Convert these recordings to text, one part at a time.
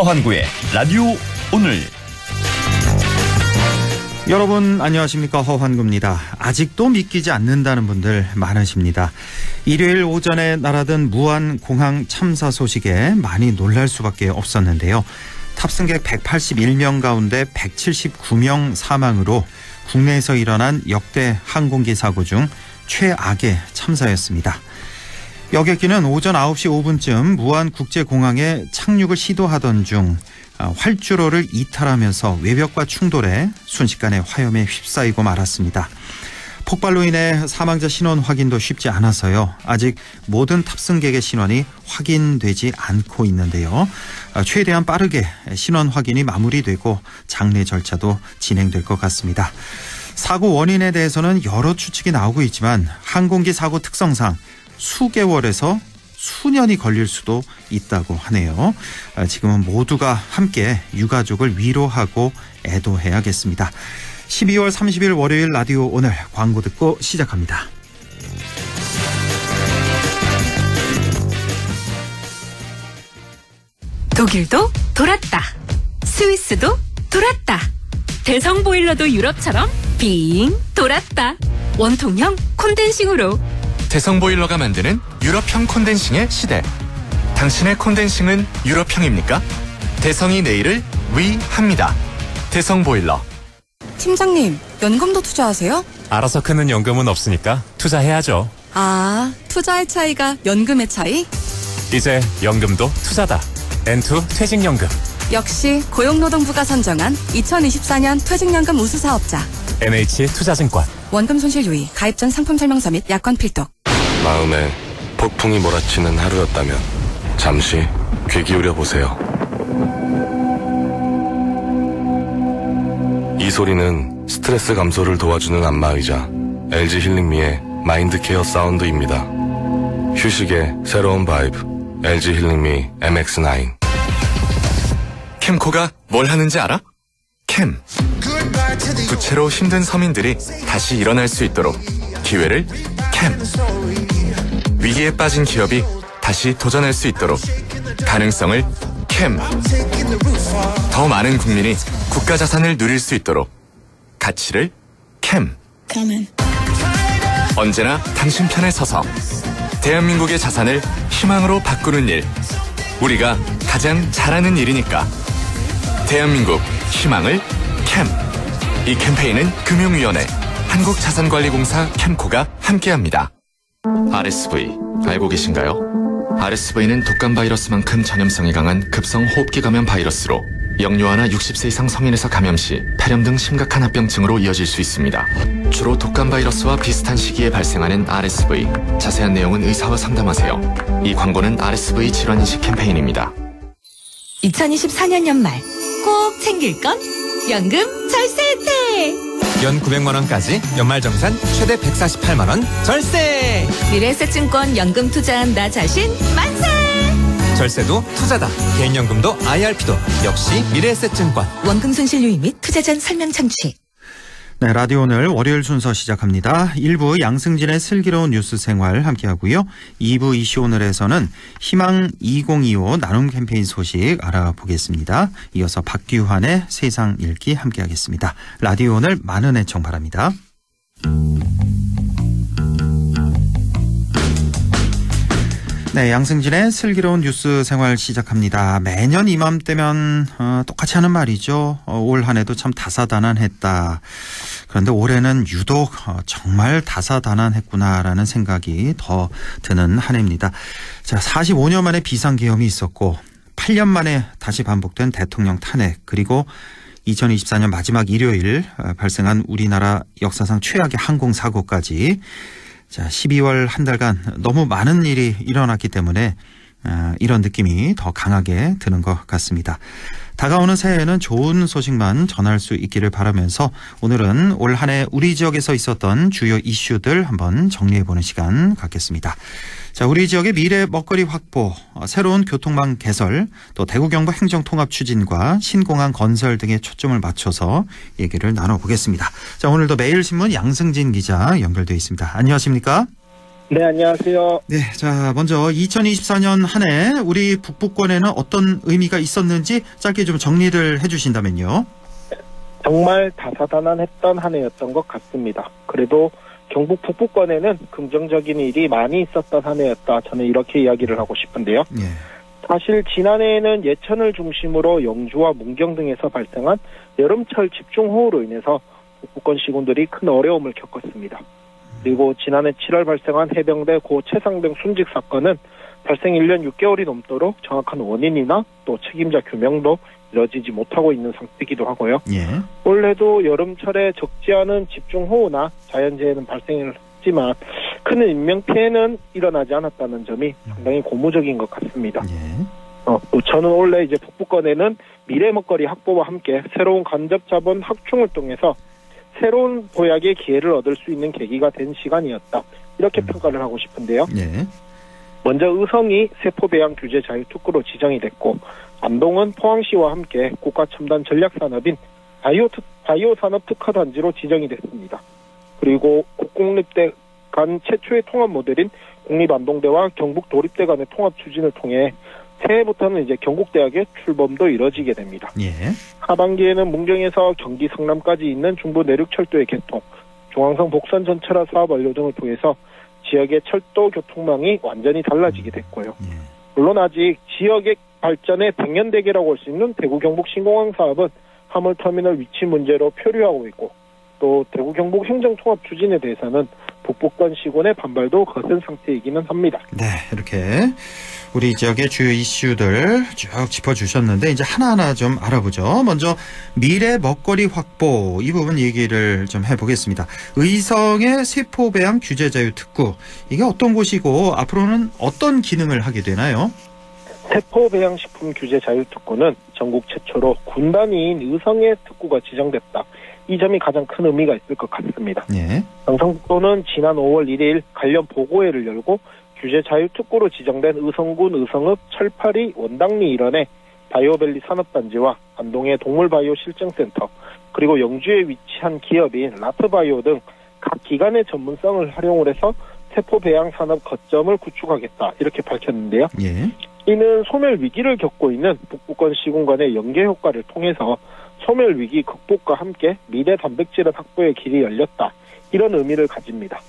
허환구의 라디오 오늘. 여러분 안녕하십니까, 허환구입니다. 아직도 믿기지 않는다는 분들 많으십니다. 일요일 오전에 날아든 무안 공항 참사 소식에 많이 놀랄 수밖에 없었는데요. 탑승객 181명 가운데 179명 사망으로 국내에서 일어난 역대 항공기 사고 중 최악의 참사였습니다. 여객기는 오전 9시 5분쯤 무안국제공항에 착륙을 시도하던 중 활주로를 이탈하면서 외벽과 충돌해 순식간에 화염에 휩싸이고 말았습니다. 폭발로 인해 사망자 신원 확인도 쉽지 않아서요. 아직 모든 탑승객의 신원이 확인되지 않고 있는데요. 최대한 빠르게 신원 확인이 마무리되고 장례 절차도 진행될 것 같습니다. 사고 원인에 대해서는 여러 추측이 나오고 있지만 항공기 사고 특성상 수개월에서 수년이 걸릴 수도 있다고 하네요. 지금은 모두가 함께 유가족을 위로하고 애도해야겠습니다. 12월 30일 월요일 라디오 오늘 광고 듣고 시작합니다. 독일도 돌았다. 스위스도 돌았다. 대성 보일러도 유럽처럼 빙 돌았다. 원통형 콘덴싱으로 대성 보일러가 만드는 유럽형 콘덴싱의 시대. 당신의 콘덴싱은 유럽형입니까? 대성이 내일을 위합니다. 대성 보일러. 팀장님, 연금도 투자하세요? 알아서 크는 연금은 없으니까 투자해야죠. 아, 투자의 차이가 연금의 차이? 이제 연금도 투자다. N2 퇴직연금. 역시 고용노동부가 선정한 2024년 퇴직연금 우수사업자. NH투자증권. 원금 손실 유의, 가입 전 상품 설명서 및 약관 필독. 마음에 폭풍이 몰아치는 하루였다면 잠시 귀 기울여 보세요. 이 소리는 스트레스 감소를 도와주는 안마의자 LG 힐링미의 마인드케어 사운드입니다. 휴식의 새로운 바이브 LG 힐링미 MX9. 캠코가 뭘 하는지 알아? 캠. 부채로 힘든 서민들이 다시 일어날 수 있도록 기회를 캠. 위기에 빠진 기업이 다시 도전할 수 있도록 가능성을 캠. 더 많은 국민이 국가 자산을 누릴 수 있도록 가치를 캠. 언제나 당신 편에 서서 대한민국의 자산을 희망으로 바꾸는 일. 우리가 가장 잘하는 일이니까 대한민국 희망을 캠. 이 캠페인은 금융위원회 한국자산관리공사 캠코가 함께합니다. RSV 알고 계신가요? RSV는 독감 바이러스만큼 전염성이 강한 급성 호흡기 감염 바이러스로 영유아나 60세 이상 성인에서 감염 시 폐렴 등 심각한 합병증으로 이어질 수 있습니다. 주로 독감 바이러스와 비슷한 시기에 발생하는 RSV. 자세한 내용은 의사와 상담하세요. 이 광고는 RSV 질환인식 캠페인입니다. 2024년 연말 꼭 챙길 건 연금 절세 혜택. 연 900만 원까지 연말정산 최대 148만 원 절세. 미래에셋증권 연금 투자한 나 자신 만세. 절세도 투자다. 개인연금도 IRP도 역시 미래에셋증권. 원금 손실 유의 및 투자 전 설명 청취. 네, 라디오 오늘 월요일 순서 시작합니다. 1부 양승진의 슬기로운 뉴스 생활 함께하고요. 2부 이슈 오늘에서는 희망 2025 나눔 캠페인 소식 알아보겠습니다. 이어서 박규환의 세상 읽기 함께하겠습니다. 라디오 오늘 많은 애청 바랍니다. 네, 양승진의 슬기로운 뉴스 생활 시작합니다. 매년 이맘때면 똑같이 하는 말이죠. 올 한 해도 참 다사다난했다. 그런데 올해는 유독 정말 다사다난했구나라는 생각이 더 드는 한 해입니다. 자, 45년 만에 비상계엄이 있었고 8년 만에 다시 반복된 대통령 탄핵, 그리고 2024년 마지막 일요일 발생한 우리나라 역사상 최악의 항공사고까지, 자, 12월 한 달간 너무 많은 일이 일어났기 때문에 이런 느낌이 더 강하게 드는 것 같습니다. 다가오는 새해에는 좋은 소식만 전할 수 있기를 바라면서 오늘은 올 한 해 우리 지역에서 있었던 주요 이슈들 한번 정리해보는 시간 갖겠습니다. 자, 우리 지역의 미래 먹거리 확보, 새로운 교통망 개설, 또 대구 경북 행정통합 추진과 신공항 건설 등에 초점을 맞춰서 얘기를 나눠보겠습니다. 자, 오늘도 매일신문 양승진 기자 연결되어 있습니다. 안녕하십니까? 네, 안녕하세요. 네, 자 먼저 2024년 한 해 우리 북부권에는 어떤 의미가 있었는지 짧게 좀 정리를 해주신다면요. 정말 다사다난했던 한 해였던 것 같습니다. 그래도 경북 북부권에는 긍정적인 일이 많이 있었던 한 해였다. 저는 이렇게 이야기를 하고 싶은데요. 예. 사실 지난해에는 예천을 중심으로 영주와 문경 등에서 발생한 여름철 집중호우로 인해서 북부권 시군들이 큰 어려움을 겪었습니다. 그리고 지난해 7월 발생한 해병대 고 최상병 순직 사건은 발생 1년 6개월이 넘도록 정확한 원인이나 또 책임자 규명도 이뤄지지 못하고 있는 상태이기도 하고요. 예. 올해도 여름철에 적지 않은 집중호우나 자연재해는 발생했지만 큰 인명피해는 일어나지 않았다는 점이 상당히 고무적인 것 같습니다. 예. 또 저는 원래 이제 북부권에는 미래 먹거리 확보와 함께 새로운 간접 자본 확충을 통해서 새로운 보약의 기회를 얻을 수 있는 계기가 된 시간이었다. 이렇게 평가를 하고 싶은데요. 예. 먼저 의성이 세포배양 규제 자유특구로 지정이 됐고 안동은 포항시와 함께 국가첨단 전략산업인 바이오산업특화단지로 지정이 됐습니다. 그리고 국공립대 간 최초의 통합 모델인 국립안동대와 경북도립대 간의 통합 추진을 통해 새해부터는 이제 경북대학의 출범도 이뤄지게 됩니다. 예. 하반기에는 문경에서 경기 성남까지 있는 중부 내륙철도의 개통, 중앙선 복선 전철화 사업 완료 등을 통해서 지역의 철도 교통망이 완전히 달라지게 됐고요. 예. 물론 아직 지역의 발전의 백년대계라고 할 수 있는 대구 경북 신공항 사업은 화물터미널 위치 문제로 표류하고 있고 또 대구 경북 행정통합 추진에 대해서는 북부권 시군의 반발도 거센 상태이기는 합니다. 네, 이렇게 우리 지역의 주요 이슈들 쭉 짚어주셨는데 이제 하나하나 좀 알아보죠. 먼저 미래 먹거리 확보 이 부분 얘기를 좀 해보겠습니다. 의성의 세포배양 규제 자유 특구 이게 어떤 곳이고 앞으로는 어떤 기능을 하게 되나요? 세포배양식품 규제 자유특구는 전국 최초로 군 단위인 의성의 특구가 지정됐다. 이 점이 가장 큰 의미가 있을 것 같습니다. 예. 경상북도는 지난 5월 1일 관련 보고회를 열고 규제 자유특구로 지정된 의성군 의성읍 철파리 원당리 일원의 바이오밸리 산업단지와 안동의 동물바이오 실증센터 그리고 영주에 위치한 기업인 라트바이오 등 각 기관의 전문성을 활용을 해서 세포배양 산업 거점을 구축하겠다 이렇게 밝혔는데요. 예. 이는 소멸 위기를 겪고 있는 북부권 시군 간의 연계 효과를 통해서 소멸 위기 극복과 함께 미래 단백질 확보의 길이 열렸다. 이런 의미를 가집니다.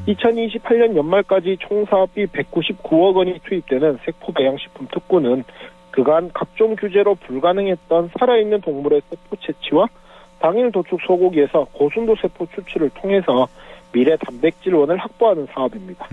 2028년 연말까지 총 사업비 199억 원이 투입되는 세포배양식품 특구는 그간 각종 규제로 불가능했던 살아있는 동물의 세포 채취와 당일 도축 소고기에서 고순도 세포 추출을 통해서 미래 단백질원을 확보하는 사업입니다.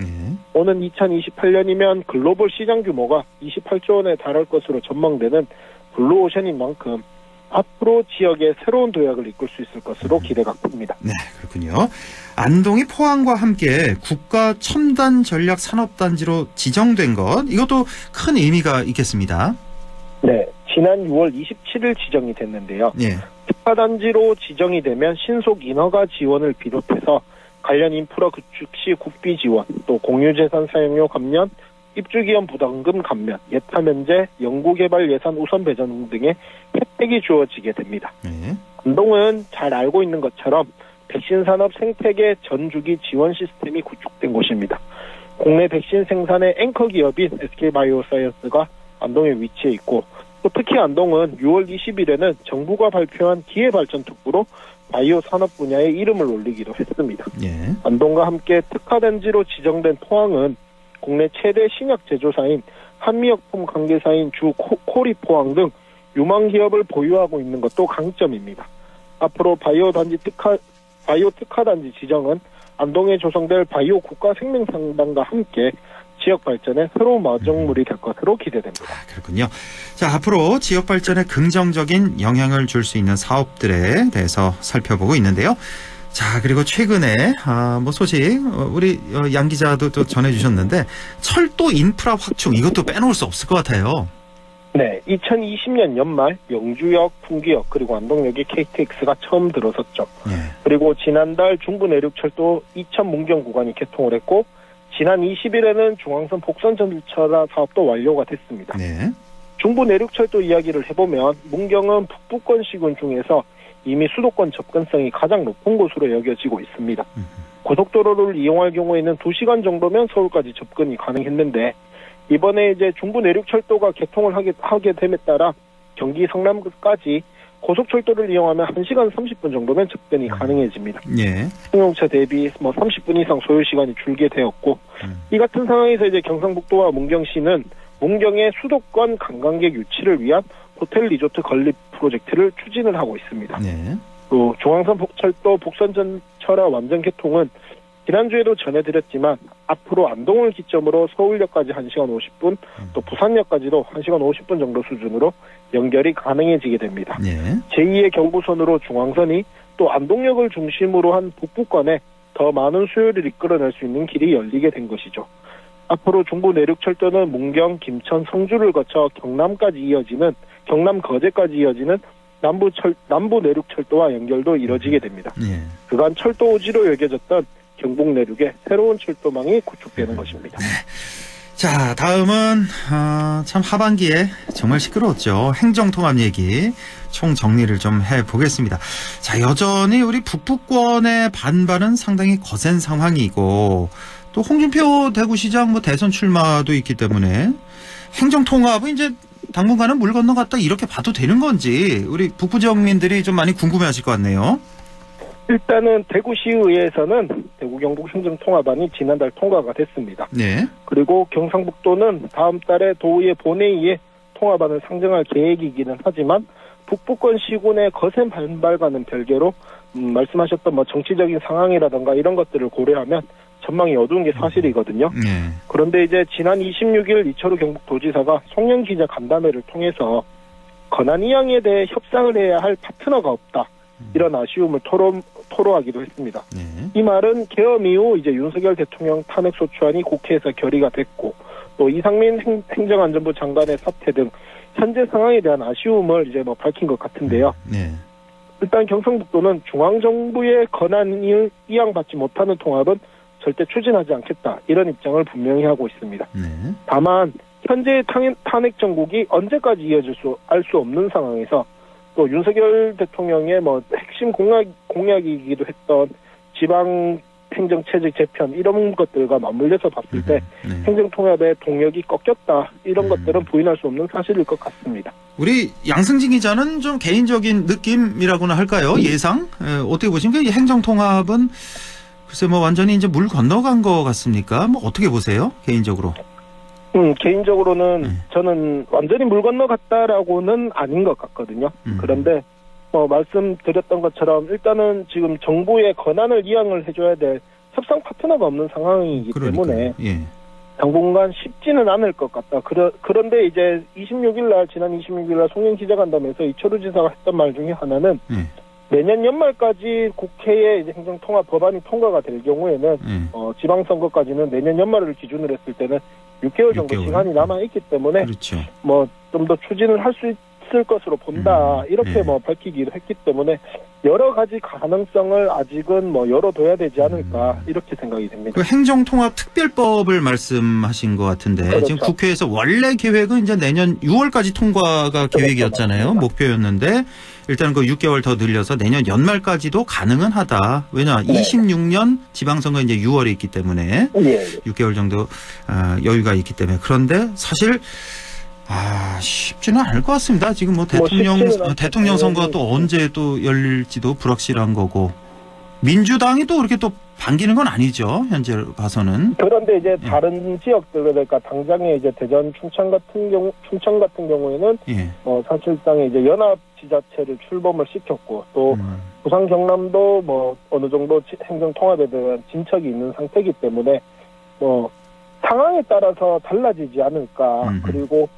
오는 2028년이면 글로벌 시장 규모가 28조 원에 달할 것으로 전망되는 블루오션인 만큼 앞으로 지역의 새로운 도약을 이끌 수 있을 것으로 기대가 큽니다. 네, 그렇군요. 안동이 포항과 함께 국가 첨단 전략 산업단지로 지정된 것 이것도 큰 의미가 있겠습니다. 네, 지난 6월 27일 지정이 됐는데요. 예. 특화단지로 지정이 되면 신속 인허가 지원을 비롯해서 관련 인프라 구축 시 국비 지원, 또 공유재산 사용료 감면, 입주기업 부담금 감면, 예타 면제, 연구개발 예산 우선 배정 등의 혜택이 주어지게 됩니다. 안동은 잘 알고 있는 것처럼 백신 산업 생태계 전주기 지원 시스템이 구축된 곳입니다. 국내 백신 생산의 앵커 기업인 SK바이오사이언스가 안동에 위치해 있고 또 특히 안동은 6월 20일에는 정부가 발표한 기회발전 특구로 바이오 산업 분야에 이름을 올리기도 했습니다. 예. 안동과 함께 특화단지로 지정된 포항은 국내 최대 신약 제조사인 한미약품 관계사인 주 코리포항 등 유망 기업을 보유하고 있는 것도 강점입니다. 앞으로 바이오 특화단지 지정은 안동에 조성될 바이오 국가 생명상단과 함께 지역 발전에 새로운 마정물이 될 것으로 기대됩니다. 그렇군요. 자, 앞으로 지역 발전에 긍정적인 영향을 줄 수 있는 사업들에 대해서 살펴보고 있는데요. 자, 그리고 최근에 소식 우리 양 기자도 또 전해주셨는데 철도 인프라 확충 이것도 빼놓을 수 없을 것 같아요. 네, 2020년 연말 영주역, 풍기역 그리고 안동역에 KTX가 처음 들어섰죠. 예. 그리고 지난달 중부 내륙철도 이천 문경 구간이 개통을 했고 지난 20일에는 중앙선 복선 전철화 사업도 완료가 됐습니다. 네. 중부 내륙철도 이야기를 해보면 문경은 북부권 시군 중에서 이미 수도권 접근성이 가장 높은 곳으로 여겨지고 있습니다. 고속도로를 이용할 경우에는 2시간 정도면 서울까지 접근이 가능했는데 이번에 이제 중부 내륙철도가 개통을 하게 됨에 따라 경기 성남까지 고속철도를 이용하면 1시간 30분 정도면 접근이 가능해집니다. 예. 승용차 대비 30분 이상 소요 시간이 줄게 되었고 이 같은 상황에서 이제 경상북도와 문경시는 문경의 수도권 관광객 유치를 위한 호텔 리조트 건립 프로젝트를 추진을 하고 있습니다. 네. 또 중앙선철도 북선전철화 완전 개통은 지난주에도 전해드렸지만 앞으로 안동을 기점으로 서울역까지 1시간 50분 또 부산역까지도 1시간 50분 정도 수준으로 연결이 가능해지게 됩니다. 네. 제2의 경부선으로 중앙선이 또 안동역을 중심으로 한 북부권에 더 많은 수요를 이끌어낼 수 있는 길이 열리게 된 것이죠. 앞으로 중부 내륙철도는 문경, 김천, 성주를 거쳐 경남 거제까지 이어지는 남부 내륙철도와 연결도 이뤄지게 됩니다. 예. 그간 철도 오지로 여겨졌던 경북 내륙에 새로운 철도망이 구축되는 것입니다. 자, 다음은 참 하반기에 정말 시끄러웠죠. 행정통합 얘기 총 정리를 좀 해보겠습니다. 자, 여전히 우리 북부권의 반발은 상당히 거센 상황이고 또 홍준표 대구시장 대선 출마도 있기 때문에 행정통합은 이제 당분간은 물 건너갔다 이렇게 봐도 되는 건지 우리 북부 지역민들이 좀 많이 궁금해하실 것 같네요. 일단은 대구시의회에서는 대구 경북 행정통합안이 지난달 통과가 됐습니다. 네. 그리고 경상북도는 다음 달에 도의회 본회의에 통합안을 상정할 계획이기는 하지만 북부권 시군의 거센 반발과는 별개로 말씀하셨던 정치적인 상황이라든가 이런 것들을 고려하면 전망이 어두운 게 사실이거든요. 네. 그런데 이제 지난 26일 이철우 경북도지사가 송영 기자 간담회를 통해서 권한 이양에 대해 협상을 해야 할 파트너가 없다. 이런 아쉬움을 토로하기도 했습니다. 네. 이 말은 계엄 이후 이제 윤석열 대통령 탄핵소추안이 국회에서 결의가 됐고 또 이상민 행정안전부 장관의 사퇴 등 현재 상황에 대한 아쉬움을 이제 밝힌 것 같은데요. 네. 일단 경상북도는 중앙정부의 권한을 이양받지 못하는 통합은 절대 추진하지 않겠다. 이런 입장을 분명히 하고 있습니다. 네. 다만 현재의 탄핵 정국이 언제까지 이어질 알 수 없는 상황에서 또 윤석열 대통령의 핵심 공약이기도 했던 지방 행정체제 재편 이런 것들과 맞물려서 봤을 때 행정통합의 동력이 꺾였다. 이런 것들은 부인할 수 없는 사실일 것 같습니다. 우리 양승진 기자는 좀 개인적인 느낌이라고나 할까요? 예상? 어떻게 보십니까? 이 행정통합은 글쎄 완전히 이제 물 건너간 것 같습니까? 어떻게 보세요? 개인적으로? 개인적으로는 저는 완전히 물 건너갔다라고는 아닌 것 같거든요. 그런데 말씀드렸던 것처럼 일단은 지금 정부의 권한을 이양을 해줘야 될 협상 파트너가 없는 상황이기 때문에 예. 당분간 쉽지는 않을 것 같다. 그런데 이제 지난 26일날 송영 기자간담회에서 이철우 지사가 했던 말 중에 하나는 내년 연말까지 국회에 이제 행정통합 법안이 통과가 될 경우에는 지방선거까지는 내년 연말을 기준으로 했을 때는 6개월 정도 시간이 남아있기 때문에 그렇죠. 좀 더 추진을 할 수 있을 것으로 본다. 이렇게 밝히기도 했기 때문에 여러 가지 가능성을 아직은 열어둬야 되지 않을까 이렇게 생각이 됩니다. 그 행정통합 특별법을 말씀하신 것 같은데 그렇죠. 지금 국회에서 원래 계획은 이제 내년 6월까지 통과가 계획이었잖아요. 목표였는데 일단 그 6개월 더 늘려서 내년 연말까지도 가능은 하다. 왜냐 26년 지방선거 이제 6월에 있기 때문에 6개월 정도 여유가 있기 때문에 그런데 사실 쉽지는 않을 것 같습니다. 지금 대통령 선거가 또 언제 또 열릴지도 불확실한 거고 민주당이 또 그렇게 또 반기는 건 아니죠. 현재 봐서는. 그런데 이제 다른 지역들 그러니까 당장에 이제 대전, 충청 같은 경우에는 사실상 이제 연합 지자체를 출범을 시켰고 또 부산, 경남도 어느 정도 행정 통합에 대한 진척이 있는 상태이기 때문에 상황에 따라서 달라지지 않을까. 그리고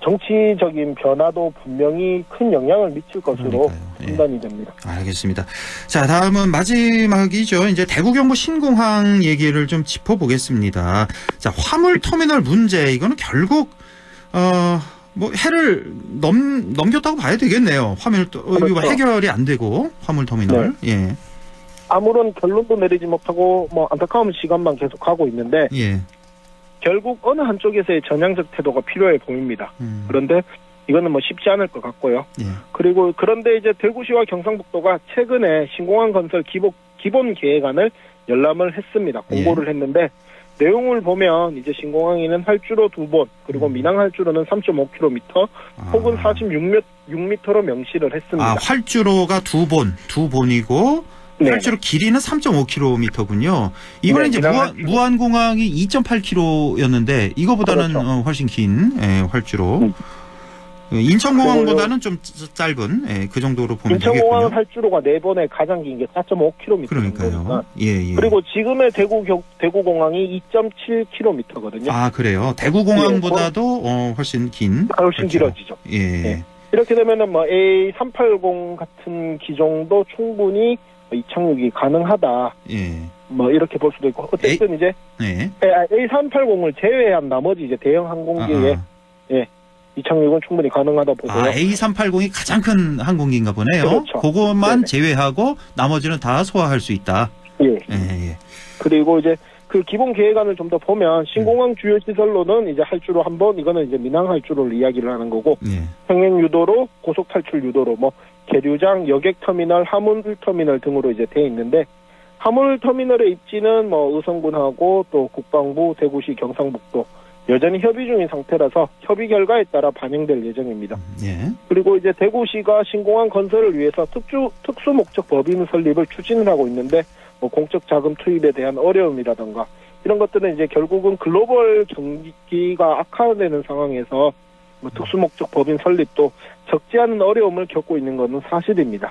정치적인 변화도 분명히 큰 영향을 미칠 것으로 판단이 됩니다. 알겠습니다. 자, 다음은 마지막이죠. 이제 대구 경부 신공항 얘기를 좀 짚어보겠습니다. 자, 화물터미널 문제 이거는 결국 해를 넘겼다고 봐야 되겠네요. 그렇죠. 해결이 안 되고 화물터미널. 네. 예. 아무런 결론도 내리지 못하고 안타까운 시간만 계속 가고 있는데. 결국 어느 한쪽에서의 전향적 태도가 필요해 보입니다. 그런데 이거는 쉽지 않을 것 같고요. 그런데 이제 대구시와 경상북도가 최근에 신공항 건설 기본 계획안을 열람을 했습니다. 공고를 했는데 내용을 보면 이제 신공항에는 활주로 2본 그리고 민항 활주로는 3.5km 혹은 46m로 명시를 했습니다. 활주로가 두 본이고 네. 활주로 길이는 3.5km군요. 이번에 네, 이제 무안공항이 2.8km였는데 이거보다는 그렇죠. 훨씬 긴 활주로. 인천공항보다는 좀 짧은 그 정도로 보면 되겠군요. 인천공항 활주로가 4번에 가장 긴 게 4.5km. 그러니까요. 예. 그리고 지금의 대구공항이 2.7km거든요. 아, 그래요. 대구공항보다도 훨씬 긴. 훨씬 활주로. 길어지죠. 예. 네. 이렇게 되면은 뭐 A380 같은 기종도 충분히 이착륙이 가능하다. 예. 뭐 이렇게 볼 수도 있고 어쨌든 이제 네. A380을 제외한 나머지 이제 대형 항공기에 이착륙은 충분히 가능하다 보고요. A380이 가장 큰 항공기인가 보네요. 그렇죠. 그것만 네네. 제외하고 나머지는 다 소화할 수 있다. 예. 예. 그리고 이제 그 기본 계획안을 좀 더 보면 신공항 주요 시설로는 이제 활주로 1번 이거는 이제 민항 활주로를 이야기를 하는 거고 예. 평행 유도로, 고속 탈출 유도로, 뭐 계류장, 여객 터미널, 하물 터미널 등으로 이제 돼 있는데 하물 터미널의 입지는 뭐 의성군하고 또 국방부, 대구시, 경상북도 여전히 협의 중인 상태라서 협의 결과에 따라 반영될 예정입니다. 예. 그리고 이제 대구시가 신공항 건설을 위해서 특수 목적 법인 설립을 추진을 하고 있는데 뭐 공적 자금 투입에 대한 어려움이라던가 이런 것들은 이제 결국은 글로벌 경기가 악화되는 상황에서 뭐 특수 목적 법인 설립도 적지 않은 어려움을 겪고 있는 것은 사실입니다.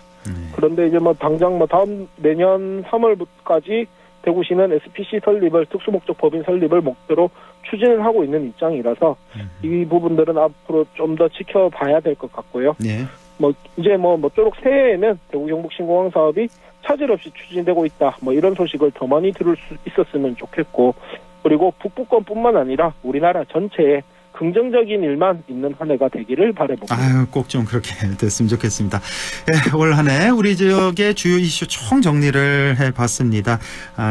그런데 이제 뭐 당장 뭐 다음 내년 3월까지 대구시는 SPC 설립을 특수 목적 법인 설립을 목표로 추진을 하고 있는 입장이라서 이 부분들은 앞으로 좀 더 지켜봐야 될 것 같고요. 예. 뭐 이제 모쪼록 새해에는 대구 경북 신공항 사업이 차질 없이 추진되고 있다. 뭐 이런 소식을 더 많이 들을 수 있었으면 좋겠고 그리고 북부권뿐만 아니라 우리나라 전체에 긍정적인 일만 있는 한 해가 되기를 바라봅니다. 꼭 좀 그렇게 됐으면 좋겠습니다. 예, 올 한 해 우리 지역의 주요 이슈 총 정리를 해봤습니다.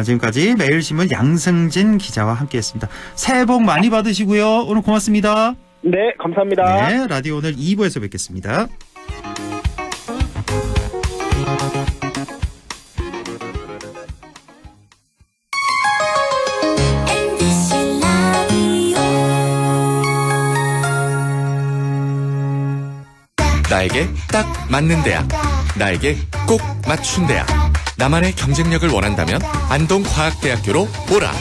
지금까지 매일신문 양승진 기자와 함께했습니다. 새해 복 많이 받으시고요. 오늘 고맙습니다. 네, 감사합니다. 네, 라디오 오늘 2부에서 뵙겠습니다. 나에게 딱 맞는 대학, 나에게 꼭 맞춘 대학. 나만의 경쟁력을 원한다면 안동과학대학교로 오라.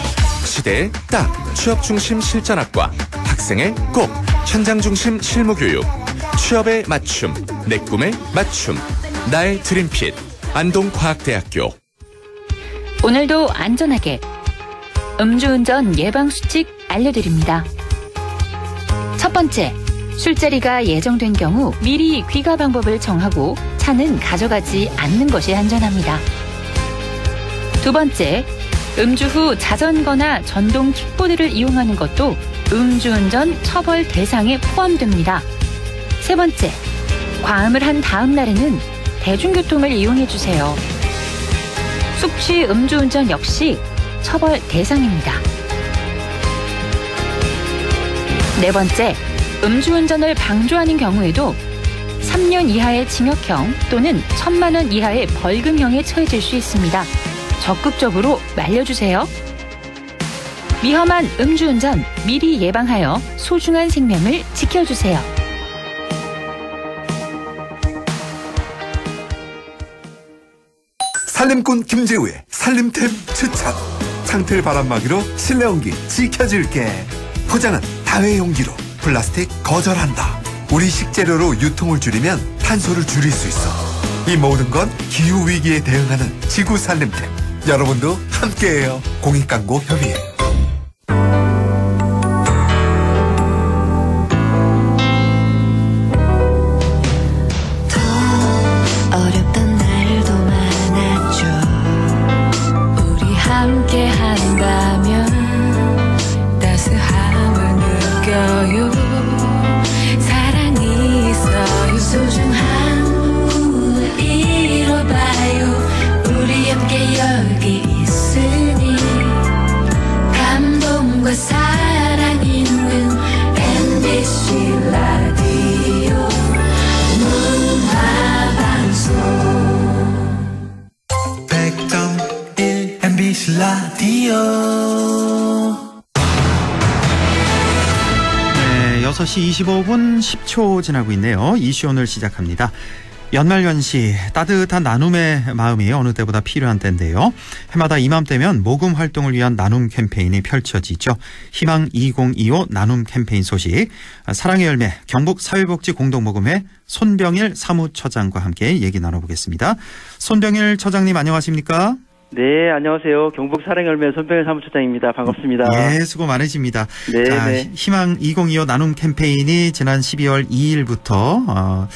시대에 딱 취업 중심 실전학과, 학생의 꼭 현장 중심 실무교육, 취업에 맞춤, 내 꿈에 맞춤, 나의 드림핏 안동과학대학교. 오늘도 안전하게 음주운전 예방수칙 알려드립니다. 첫 번째, 술자리가 예정된 경우 미리 귀가 방법을 정하고 차는 가져가지 않는 것이 안전합니다. 두 번째, 음주 후 자전거나 전동 킥보드를 이용하는 것도 음주운전 처벌 대상에 포함됩니다. 세 번째, 과음을 한 다음 날에는 대중교통을 이용해주세요. 숙취 음주운전 역시 처벌 대상입니다. 네 번째, 음주운전을 방조하는 경우에도 3년 이하의 징역형 또는 1,000만 원 이하의 벌금형에 처해질 수 있습니다. 적극적으로 말려주세요. 위험한 음주운전 미리 예방하여 소중한 생명을 지켜주세요. 살림꾼 김재우의 살림템 추천. 창틀 바람막이로 실내 온기 지켜줄게. 포장은 다회용기로. 플라스틱 거절한다. 우리 식재료로 유통을 줄이면 탄소를 줄일 수 있어. 이 모든 건 기후위기에 대응하는 지구 살림템. 여러분도 함께해요. 공익광고협의회. 어렵던 날도 많았죠. 우리 함께 한다면 따스함을 느껴요. 사랑이 있어요. 소중한 꿈을 이뤄봐요. 우리 함께 여기 있으니 6시 25분 10초 지나고 있네요. 이슈 오늘 시작합니다. 연말연시 따뜻한 나눔의 마음이 어느 때보다 필요한 때인데요. 해마다 이맘때면 모금 활동을 위한 나눔 캠페인이 펼쳐지죠. 희망 2025 나눔 캠페인 소식, 사랑의 열매 경북 사회복지 공동모금회 손병일 사무처장과 함께 얘기 나눠보겠습니다. 손병일 처장님 안녕하십니까? 네, 안녕하세요. 경북 사랑열매 손병일 사무처장입니다. 반갑습니다. 예, 수고 많으십니다. 네, 자, 네. 희망 2025 나눔 캠페인이 지난 12월 2일부터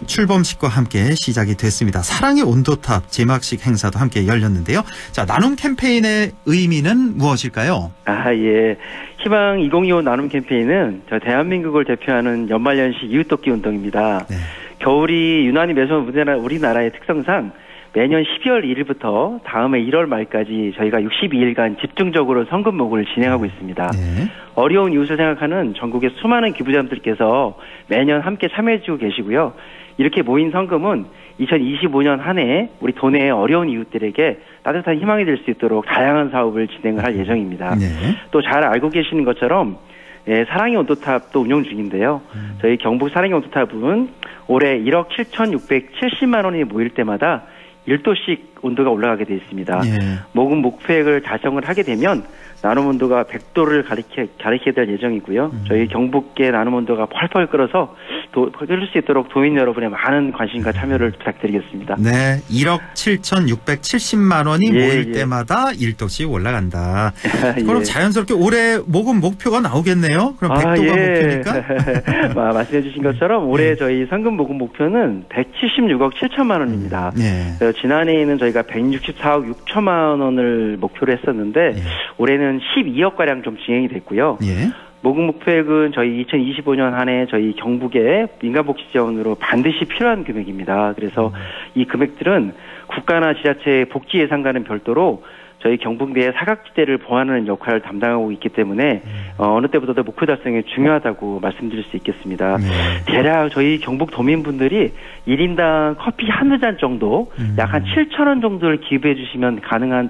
출범식과 함께 시작이 됐습니다. 사랑의 온도탑 제막식 행사도 함께 열렸는데요. 자, 나눔 캠페인의 의미는 무엇일까요? 예. 희망 2025 나눔 캠페인은 저 대한민국을 대표하는 연말연시 이웃돕기 운동입니다. 네. 겨울이 유난히 매서운 우리나라의 특성상 매년 12월 1일부터 다음해 1월 말까지 저희가 62일간 집중적으로 성금 모금을 진행하고 있습니다. 네. 어려운 이웃을 생각하는 전국의 수많은 기부자분들께서 매년 함께 참여해주고 계시고요. 이렇게 모인 성금은 2025년 한 해 우리 도내의 어려운 이웃들에게 따뜻한 희망이 될 수 있도록 다양한 사업을 진행을 할 예정입니다. 네. 또 잘 알고 계시는 것처럼 사랑의 온도탑도 운영 중인데요. 저희 경북 사랑의 온도탑은 올해 1억 7,670만 원이 모일 때마다 1도씩 온도가 올라가게 되어 있습니다. 예. 모금 목표액을 달성을 하게 되면 나눔 온도가 100도를 가리게 될 예정이고요. 저희 경북계 나눔 온도가 펄펄 끓어서 끓을 수 있도록 도민 여러분의 많은 관심과 참여를 부탁드리겠습니다. 네, 1억 7,670만 원이 모일 예. 때마다 1도씩 올라간다. 예. 그럼 자연스럽게 올해 모금 목표가 나오겠네요. 그럼 100도가 목표니까? 말씀해 주신 것처럼 올해 저희 상금 모금 목표는 176억 7천만 원입니다. 예. 지난해에는 저희가 164억 6천만 원을 목표로 했었는데 올해는 12억가량 좀 진행이 됐고요. 예. 모금 목표액은 저희 2025년 한 해 저희 경북의 민간복지 지원으로 반드시 필요한 금액입니다. 그래서 이 금액들은 국가나 지자체의 복지 예산과는 별도로 저희 경북 내의 사각지대를 보완하는 역할을 담당하고 있기 때문에 어느 때보다도 목표 달성이 중요하다고 말씀드릴 수 있겠습니다. 대략 저희 경북 도민분들이 1인당 커피 한두 잔 정도 약 한 7,000원 정도를 기부해 주시면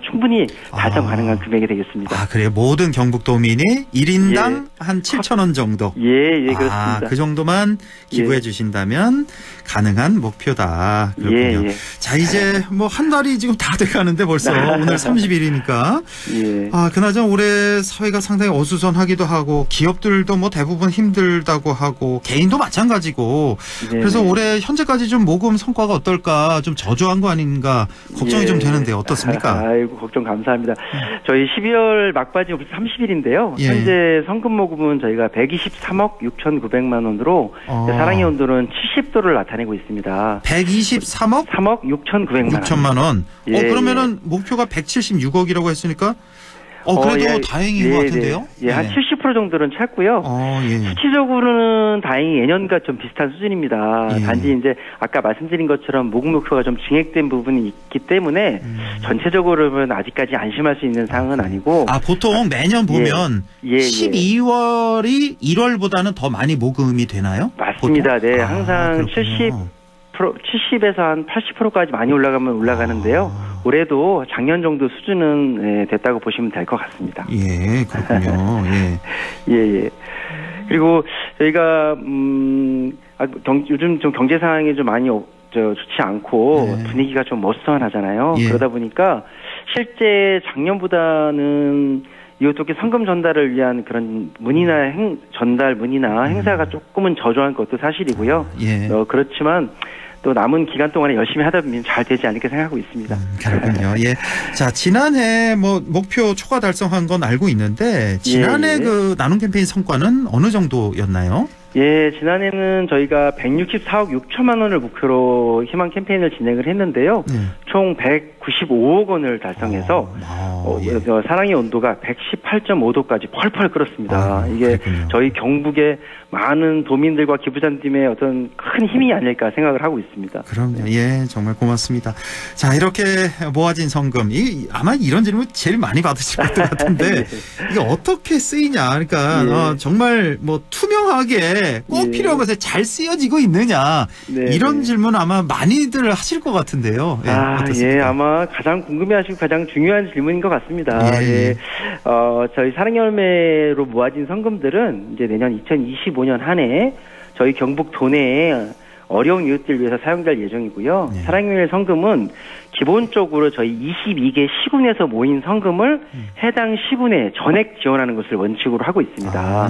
충분히 달성 가능한 금액이 되겠습니다. 아, 그래요? 모든 경북 도민이 1인당 한 7,000원 정도? 예, 그렇습니다. 그 정도만 기부해 주신다면 가능한 목표다. 그렇군요. 자, 이제 뭐 한 달이 지금 다 돼가는데 벌써 오늘 30일이니까. 그나저나 올해 사회가 상당히 어수선하기도 하고 기업들도 뭐 대부분 힘들다고 하고 개인도 마찬가지고. 그래서 올해 현재까지 좀 모금 성과가 어떨까 좀 저조한 거 아닌가 걱정이 좀 되는데 어떻습니까? 아이고, 걱정 감사합니다. 저희 12월 막바지 30일인데요. 현재 성금 모금은 저희가 123억 6,900만 원으로 사랑의 온도는 70도를 나타내고 있습니다. 123억? 3억 6,900만 원. 그러면은 목표가 176억이라고 했으니까 그래도 다행인 것 같은데요? 한 70% 정도는 찼고요. 수치적으로는 다행히 예년과 좀 비슷한 수준입니다. 단지 이제 아까 말씀드린 것처럼 모금 목표가 좀 증액된 부분이 있기 때문에 전체적으로는 아직까지 안심할 수 있는 상황은 아니고. 보통 매년 보면 12월이 1월보다는 더 많이 모금이 되나요? 맞습니다. 보통? 네, 항상 70에서 한 80%까지 많이 올라가면 올라가는데요. 올해도 작년 정도 수준은 됐다고 보시면 될 것 같습니다. 예, 그렇군요. 예. 그리고 저희가 요즘 좀 경제 상황이 좀 많이 좋지 않고 분위기가 좀 어수선하잖아요. 그러다 보니까 실제 작년보다는 이웃돕기 상금 전달을 위한 그런 전달 문의나 행사가 조금은 저조한 것도 사실이고요. 그렇지만 또 남은 기간 동안에 열심히 하다 보면 잘 되지 않을까 생각하고 있습니다. 그렇군요. 자, 지난해 뭐 목표 초과 달성한 건 알고 있는데 지난해 그 나눔 캠페인 성과는 어느 정도였나요? 지난해는 저희가 164억 6천만 원을 목표로 희망 캠페인을 진행을 했는데요. 총 195억 원을 달성해서 사랑의 온도가 118.5도까지 펄펄 끓었습니다. 이게 그렇군요. 저희 경북의 많은 도민들과 기부자님의 어떤 큰 힘이 아닐까 생각을 하고 있습니다. 그럼요. 정말 고맙습니다. 자, 이렇게 모아진 성금, 아마 이런 질문 제일 많이 받으실 것 같은데 이게 어떻게 쓰이냐? 그러니까 정말 뭐 투명하게 꼭 필요한 것에 잘 쓰여지고 있느냐 이런 질문 아마 많이들 하실 것 같은데요. 어떻습니까? 아마 가장 궁금해하시고 가장 중요한 질문인 것 맞습니다. 예. 저희 사랑열매로 모아진 성금들은 이제 내년 2025년 한 해 저희 경북 도내에 어려운 이웃들 위해서 사용될 예정이고요. 네. 사랑열매 성금은 기본적으로 저희 22개 시군에서 모인 성금을 해당 시군에 전액 지원하는 것을 원칙으로 하고 있습니다.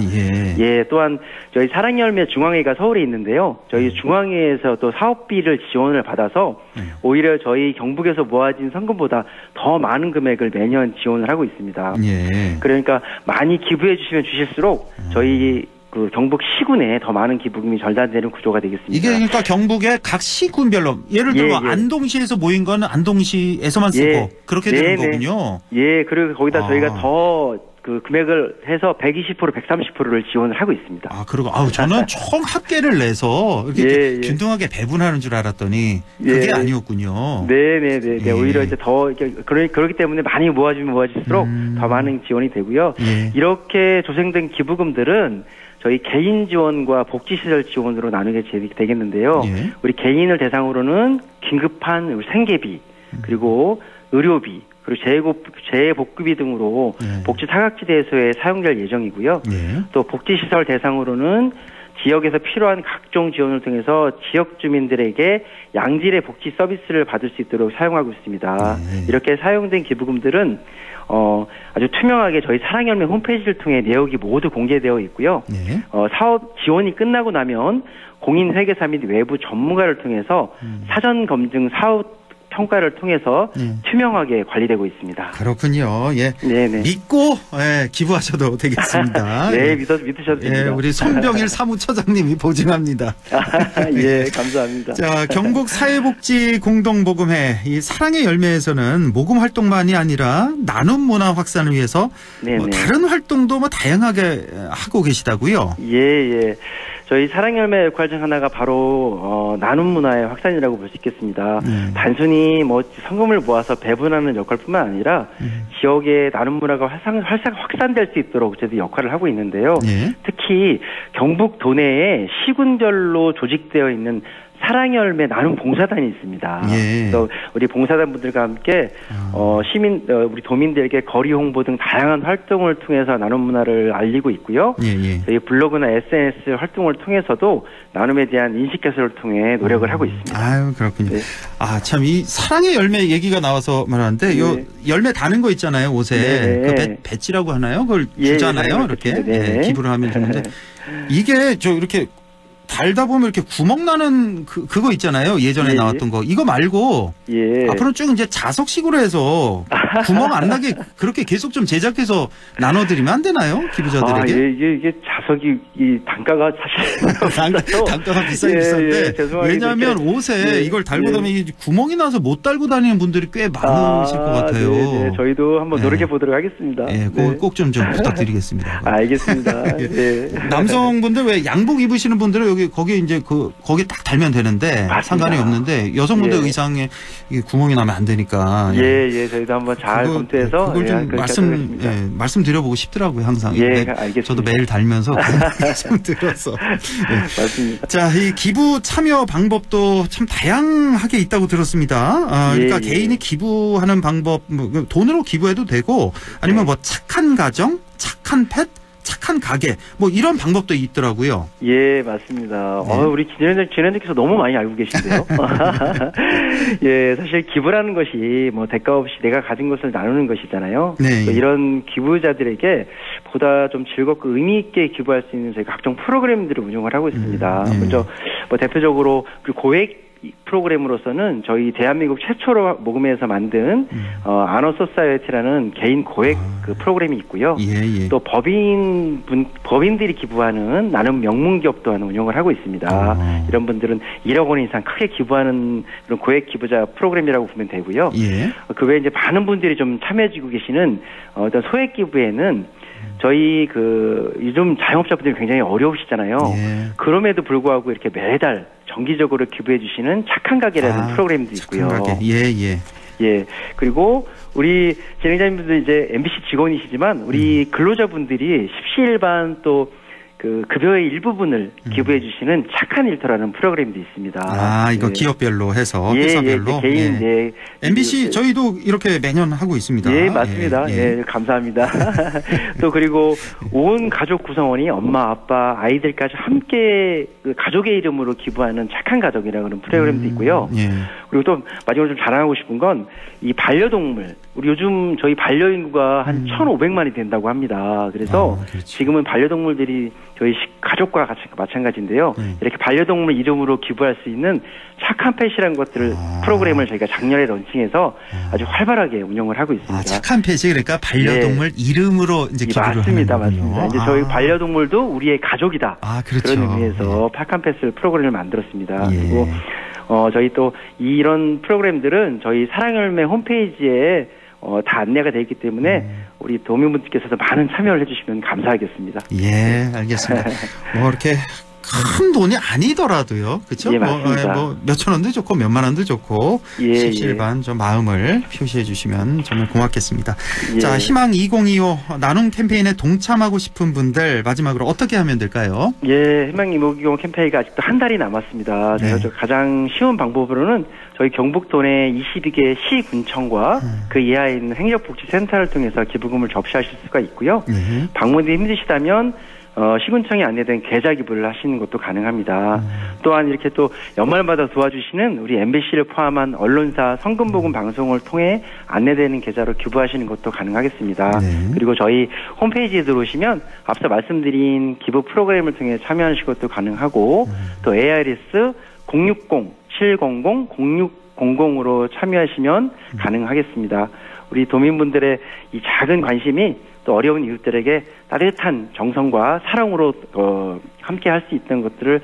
예, 또한 저희 사랑열매 중앙회가 서울에 있는데요. 저희 중앙회에서 또 사업비를 지원을 받아서 오히려 저희 경북에서 모아진 성금보다 더 많은 금액을 매년 지원을 하고 있습니다. 예. 그러니까 많이 기부해 주시면 주실수록 저희 그 경북 시군에 더 많은 기부금이 절단되는 구조가 되겠습니다. 이게 그러니까 경북의 각 시군별로 예를 들어 안동시에서 모인 거는 안동시에서만 쓰고 그렇게 되는 거군요. 예, 그리고 거기다 저희가 더 그 금액을 해서 120%, 130%를 지원을 하고 있습니다. 아, 그리고 저는 총 합계를 내서 이렇게 균등하게 배분하는 줄 알았더니 그게 아니었군요. 네. 오히려 이제 더 그렇기 때문에 많이 모아지면 모아질수록 더 많은 지원이 되고요. 이렇게 조성된 기부금들은 저희 개인 지원과 복지시설 지원으로 나누게 되겠는데요. 우리 개인을 대상으로는 긴급한 생계비, 그리고 의료비, 그리고 재복급비 등으로 복지 사각지대에서의 사용될 예정이고요. 또 복지시설 대상으로는 지역에서 필요한 각종 지원을 통해서 지역 주민들에게 양질의 복지 서비스를 받을 수 있도록 사용하고 있습니다. 이렇게 사용된 기부금들은 아주 투명하게 저희 사랑열매 홈페이지를 통해 내역이 모두 공개되어 있고요. 사업 지원이 끝나고 나면 공인회계사 및 외부 전문가를 통해서 사전 검증 사업 평가를 통해서 투명하게 관리되고 있습니다. 그렇군요. 예. 네네. 믿고 기부하셔도 되겠습니다. 네, 믿으셔도 됩니다. 우리 손병일 사무처장님이 보증합니다. 예, 감사합니다. 자, 경북 사회복지 공동모금회 이 사랑의 열매에서는 모금 활동만이 아니라 나눔 문화 확산을 위해서 다른 활동도 다양하게 하고 계시다고요? 예. 저희 사랑열매 역할 중 하나가 바로 나눔 문화의 확산이라고 볼 수 있겠습니다. 단순히 성금을 모아서 배분하는 역할뿐만 아니라 지역의 나눔 문화가 확산될 수 있도록 저희도 역할을 하고 있는데요. 특히 경북 도내에 시군별로 조직되어 있는 사랑열매 나눔 봉사단이 있습니다. 그래서 우리 봉사단 분들과 함께 우리 도민들에게 거리 홍보 등 다양한 활동을 통해서 나눔 문화를 알리고 있고요. 저희 블로그나 SNS 활동을 통해서도 나눔에 대한 인식 개선을 통해 노력을 하고 있습니다. 아유, 그렇군요. 참 이 사랑의 열매 얘기가 나와서 말하는데 요 열매 다는 거 있잖아요, 옷에. 그 배지라고 하나요? 그걸 주잖아요, 이렇게. 기부를 하면 주는데 이게 이렇게 달다 보면 이렇게 구멍 나는 그거 있잖아요. 예전에 나왔던 거. 이거 말고 앞으로 쭉 이제 자석식으로 해서 구멍 안 나게 그렇게 계속 좀 제작해서 나눠드리면 안 되나요? 기부자들에게? 이게 자석이 이 단가가 사실 단가가 비싼데 왜냐하면 옷에 이걸 달고 다니면 구멍이 나서 못 달고 다니는 분들이 꽤 많으실 것 같아요. 저희도 한번 노력해 보도록 하겠습니다. 꼭 좀 부탁드리겠습니다. 알겠습니다. 남성분들 왜 양복 입으시는 분들은 거기에 이제 거기에 딱 달면 되는데 상관이 없는데 여성분들 의상에 이게 구멍이 나면 안 되니까. 저희도 한번 잘 검토해서 그걸 좀 말씀드려보고 싶더라고요, 항상. 알겠습니다. 저도 매일 달면서 말씀드려서. 맞습니다. 자, 이 기부 참여 방법도 참 다양하게 있다고 들었습니다. 그러니까 개인이 기부하는 방법, 돈으로 기부해도 되고 아니면 착한 가정, 착한 펫, 착한 가게 이런 방법도 있더라고요. 예, 맞습니다. 우리 진행자께서 너무 많이 알고 계신데요. 사실 기부라는 것이 대가 없이 내가 가진 것을 나누는 것이잖아요. 이런 기부자들에게 보다 좀 즐겁고 의미 있게 기부할 수 있는 저희가 각종 프로그램들을 운영을 하고 있습니다. 먼저 대표적으로 고액 프로그램으로서는 저희 대한민국 최초로 모금회에서 만든 아너 소사이어티라는 개인 고액 프로그램이 있고요. 또 법인들이 기부하는 나눔 명문기업 또한 운영을 하고 있습니다. 이런 분들은 1억 원 이상 크게 기부하는 그런 고액 기부자 프로그램이라고 보면 되고요. 그 외에 이제 많은 분들이 좀 참여해주고 계시는 어떤 소액 기부에는 저희 요즘 자영업자분들이 굉장히 어려우시잖아요. 그럼에도 불구하고 이렇게 매달 정기적으로 기부해 주시는 착한 가게라는 프로그램도 있고요. 착한 가게. 그리고 우리 진행자님들도 이제 MBC 직원이시지만 우리 근로자분들이 십시일반 또 그 급여의 일부분을 기부해 주시는 착한 일터라는 프로그램도 있습니다. 아, 이거 기업별로 해서 회사별로. 개인 MBC 저희도 이렇게 매년 하고 있습니다. 예, 맞습니다. 감사합니다. 또 그리고 온 가족 구성원이 엄마, 아빠, 아이들까지 함께 그 가족의 이름으로 기부하는 착한 가족이라는 그런 프로그램도 있고요. 그리고 또 마지막으로 좀 자랑하고 싶은 건 이 반려동물, 우리 요즘 저희 반려인구가 한 1,500만이 된다고 합니다. 그래서 지금은 반려동물들이 저희 가족과 같이 마찬가지인데요. 이렇게 반려동물 이름으로 기부할 수 있는 착한 펫이라는 것들을 프로그램을 저희가 작년에 런칭해서 아주 활발하게 운영을 하고 있습니다. 착한 펫이 그러니까 반려동물 이름으로 이제 기부를 맞습니다. 하는군요. 맞습니다. 이제 저희 반려동물도 우리의 가족이다. 그렇죠. 그런 의미에서 착한 펫을 프로그램을 만들었습니다. 그리고 저희 또 이런 프로그램들은 저희 사랑열매 홈페이지에 다 안내가 되어 있기 때문에 우리 도민분들께서도 많은 참여를 해주시면 감사하겠습니다. 예, 알겠습니다. 뭐 이렇게 큰 돈이 아니더라도요, 그렇죠? 예, 맞습니다. 뭐 몇천 원도 좋고 몇만 원도 좋고 십실반 좀 마음을 표시해 주시면 정말 고맙겠습니다. 자, 희망 2025 나눔 캠페인에 동참하고 싶은 분들 마지막으로 어떻게 하면 될까요? 예, 희망 2025 캠페인가 아직도 한 달이 남았습니다. 그래서 가장 쉬운 방법으로는 저희 경북도 내 22개 시군청과 그 이하에 있는 행정복지센터를 통해서 기부금을 접수하실 수가 있고요. 방문이 힘드시다면 시군청에 안내된 계좌 기부를 하시는 것도 가능합니다. 또한 이렇게 또 연말마다 도와주시는 우리 MBC를 포함한 언론사 성금보금 방송을 통해 안내되는 계좌로 기부하시는 것도 가능하겠습니다. 그리고 저희 홈페이지에 들어오시면 앞서 말씀드린 기부 프로그램을 통해 참여하시는 것도 가능하고 또 ARS 060-700-0600으로 참여하시면 가능하겠습니다. 우리 도민분들의 이 작은 관심이 또 어려운 이웃들에게 따뜻한 정성과 사랑으로 함께 할 수 있는 것들을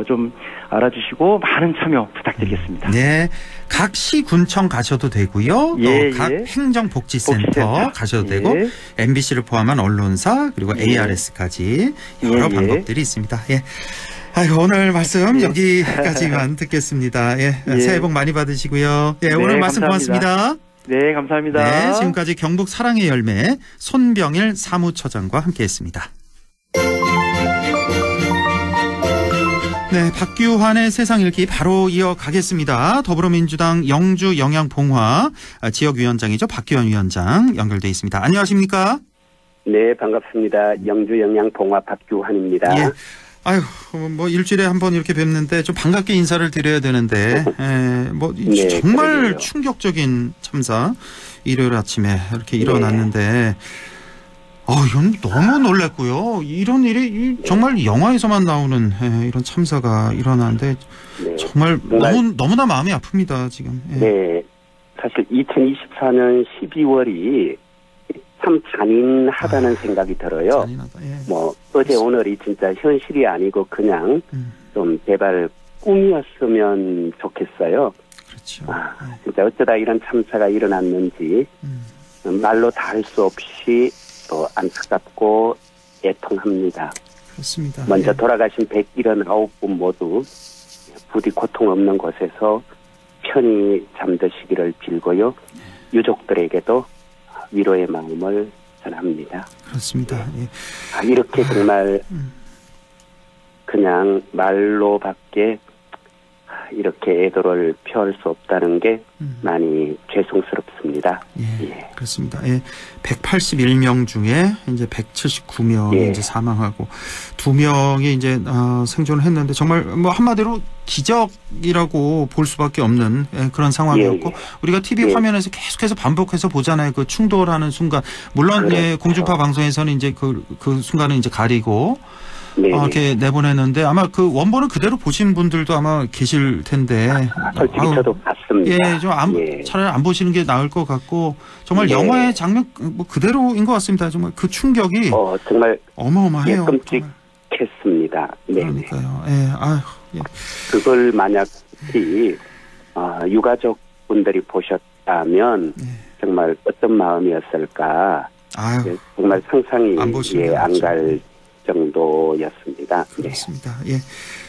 좀 알아주시고 많은 참여 부탁드리겠습니다. 네, 각 시군청 가셔도 되고요. 또 각 행정복지센터 가셔도 되고 MBC를 포함한 언론사 그리고 ARS까지 여러 방법들이 있습니다. 예. 아이고, 오늘 말씀 여기까지만 듣겠습니다. 새해 복 많이 받으시고요. 오늘 말씀 고맙습니다. 네, 감사합니다. 네, 지금까지 경북 사랑의 열매 손병일 사무처장과 함께했습니다. 네, 박규환의 세상 읽기 바로 이어가겠습니다. 더불어민주당 영주 영양봉화 지역위원장이죠. 박규환 위원장 연결돼 있습니다. 안녕하십니까? 네, 반갑습니다. 영주 영양봉화 박규환입니다. 예. 아유, 뭐 일주일에 한 번 이렇게 뵙는데 좀 반갑게 인사를 드려야 되는데, 네, 정말 그러게요. 충격적인 참사 일요일 아침에 이렇게 일어났는데, 이건 너무 놀랐고요. 이런 일이 정말 영화에서만 나오는 이런 참사가 일어나는데 정말 너무나 마음이 아픕니다 지금. 네, 사실 2024년 12월이 참 잔인하다는 생각이 들어요. 잔인하다. 뭐 어제 오늘이 진짜 현실이 아니고 그냥 좀 제발 꿈이었으면 좋겠어요. 그렇죠. 진짜 어쩌다 이런 참사가 일어났는지 말로 다 할 수 없이 또 안타깝고 애통합니다. 그렇습니다. 먼저 돌아가신 179분 모두 부디 고통 없는 곳에서 편히 잠드시기를 빌고요. 유족들에게도 위로의 마음을 전합니다. 그렇습니다. 이렇게 정말 그냥 말로밖에 이렇게 애도를 표할 수 없다는 게 많이 죄송스럽습니다. 그렇습니다. 181명 중에 이제 179명이 이제 사망하고 2명이 이제 생존을 했는데 정말 뭐 한마디로 기적이라고 볼 수밖에 없는 그런 상황이었고 우리가 TV 화면에서 계속해서 반복해서 보잖아요. 그 충돌하는 순간 물론 그렇죠. 공중파 방송에서는 이제 그 순간을 이제 가리고 이렇게 내보냈는데 아마 그 원본을 그대로 보신 분들도 아마 계실 텐데. 솔직히 저도 봤습니다. 좀 차라리 안 보시는 게 나을 것 같고 정말 영화의 장면 뭐 그대로인 것 같습니다. 정말 그 충격이 정말 어마어마해요. 끔찍했습니다. 그러니까요. 그걸 만약에 유가족 분들이 보셨다면 정말 어떤 마음이었을까. 정말 상상이 안 갈 정도였습니다. 그렇습니다.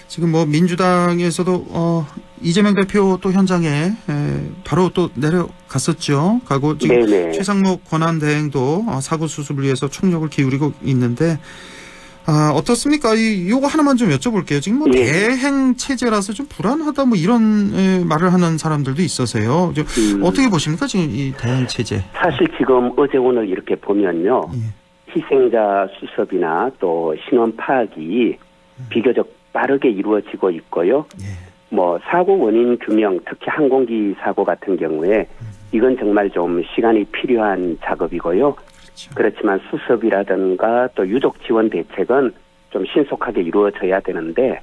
지금 뭐 민주당에서도 이재명 대표 또 현장에 바로 또 내려갔었죠. 가고 지금 최상목 권한대행도 사고 수습을 위해서 총력을 기울이고 있는데 어떻습니까? 요거 하나만 좀 여쭤볼게요. 지금 뭐 대행 체제라서 좀 불안하다 뭐 이런 말을 하는 사람들도 있어서요. 어떻게 보십니까? 지금 이 대행 체제. 사실 지금 어제 오늘 이렇게 보면요. 희생자 수습이나 또 신원 파악이 비교적 빠르게 이루어지고 있고요. 뭐 사고 원인 규명, 특히 항공기 사고 같은 경우에 이건 정말 좀 시간이 필요한 작업이고요. 그렇지만 수습이라든가 또 유족 지원 대책은 좀 신속하게 이루어져야 되는데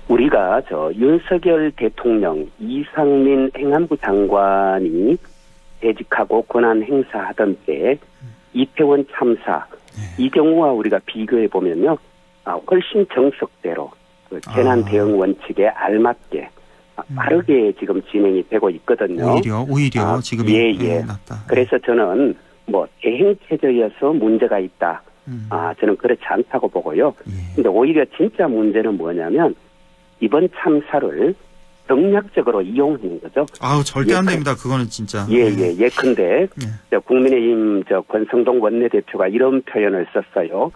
우리가 윤석열 대통령, 이상민 행안부 장관이 재직하고 권한 행사하던 때 이태원 참사 이 경우와 우리가 비교해 보면요, 훨씬 정석대로 그 재난 대응 원칙에 알맞게 빠르게 지금 진행이 되고 있거든요. 오히려 지금이 낫다. 그래서 저는 뭐 대행 체제여서 문제가 있다. 저는 그렇지 않다고 보고요. 근데 오히려 진짜 문제는 뭐냐면 이번 참사를 정략적으로 이용하는 거죠. 절대 안 됩니다. 그거는 진짜. 예컨대 국민의힘 권성동 원내대표가 이런 표현을 썼어요.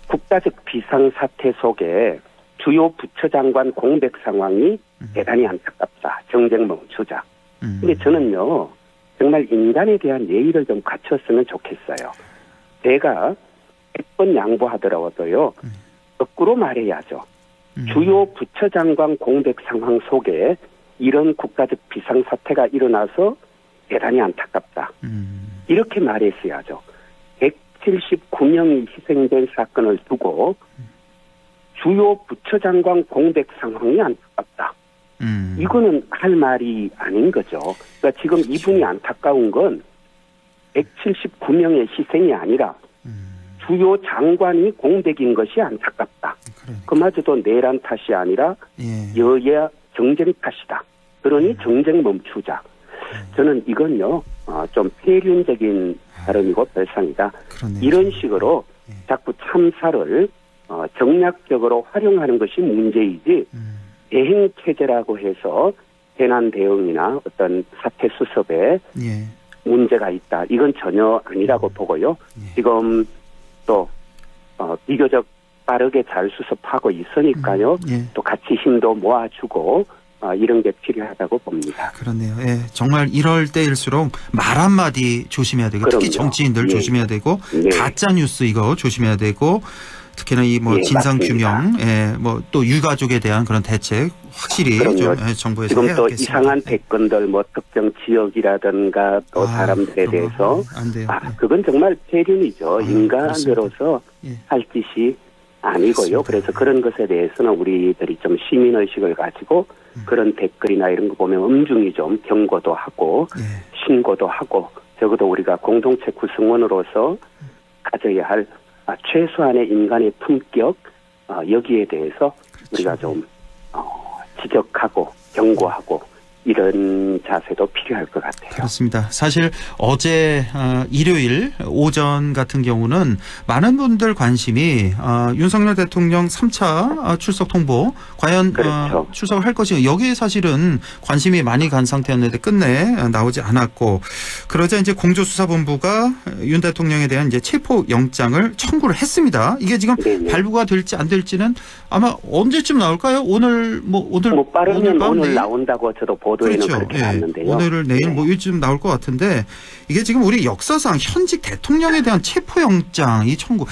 국가적 비상사태 속에 주요 부처장관 공백 상황이 대단히 안타깝다. 정쟁 멈추자. 근데 저는요, 정말 인간에 대한 예의를 좀 갖췄으면 좋겠어요. 내가 100번 양보하더라도요, 거꾸로 말해야죠. 주요 부처장관 공백 상황 속에 이런 국가적 비상사태가 일어나서 대단히 안타깝다. 이렇게 말했어야죠. 179명이 희생된 사건을 두고 주요 부처장관 공백 상황이 안타깝다. 이거는 할 말이 아닌 거죠. 그러니까 지금 이분이 안타까운 건 179명의 희생이 아니라 주요 장관이 공백인 것이 안타깝다. 그마저도 내란 탓이 아니라 여야 정쟁 탓이다. 그러니 정쟁 멈추자. 저는 이건요, 좀 폐륜적인 발언이고 별상이다. 이런 식으로 자꾸 참사를 정략적으로 활용하는 것이 문제이지 대행 체제라고 해서 재난 대응이나 어떤 사태 수습에 문제가 있다. 이건 전혀 아니라고 보고요. 지금 또 비교적 빠르게 잘 수습하고 있으니까요. 또 같이 힘도 모아주고 이런 게 필요하다고 봅니다. 그렇네요. 정말 이럴 때일수록 말 한마디 조심해야 되고 특히 정치인들 조심해야 되고 가짜 뉴스 이거 조심해야 되고 특히나 이 뭐 진상 규명, 뭐 또 유가족에 대한 그런 대책 확실히 좀 정부에서 지금 해야 또 하겠습니다. 이상한 댓글들 뭐 특정 지역이라든가 또 사람들에 대해서 안 돼요. 그건 정말 폐륜이죠. 인간으로서 할 짓이 아니고요. 그래서 그런 것에 대해서는 우리들이 좀 시민의식을 가지고 그런 댓글이나 이런 거 보면 엄중히 좀 경고도 하고 신고도 하고 적어도 우리가 공동체 구성원으로서 가져야 할 최소한의 인간의 품격 여기에 대해서 우리가 좀 지적하고 경고하고 이런 자세도 필요할 것 같아요. 그렇습니다. 사실 어제 일요일 오전 같은 경우는 많은 분들 관심이 윤석열 대통령 3차 출석 통보 과연 출석을 할 것인가 여기에 사실은 관심이 많이 간 상태였는데 끝내 나오지 않았고 그러자 이제 공조수사본부가 윤 대통령에 대한 이제 체포 영장을 청구를 했습니다. 이게 지금 발부가 될지 안 될지는 아마 언제쯤 나올까요? 오늘 빠르면 오늘 내일? 나온다고 저도 보도에는 그렇게 봤는데요. 오늘 내일 뭐 요즘 나올 것 같은데 이게 지금 우리 역사상 현직 대통령에 대한 체포영장 이 청구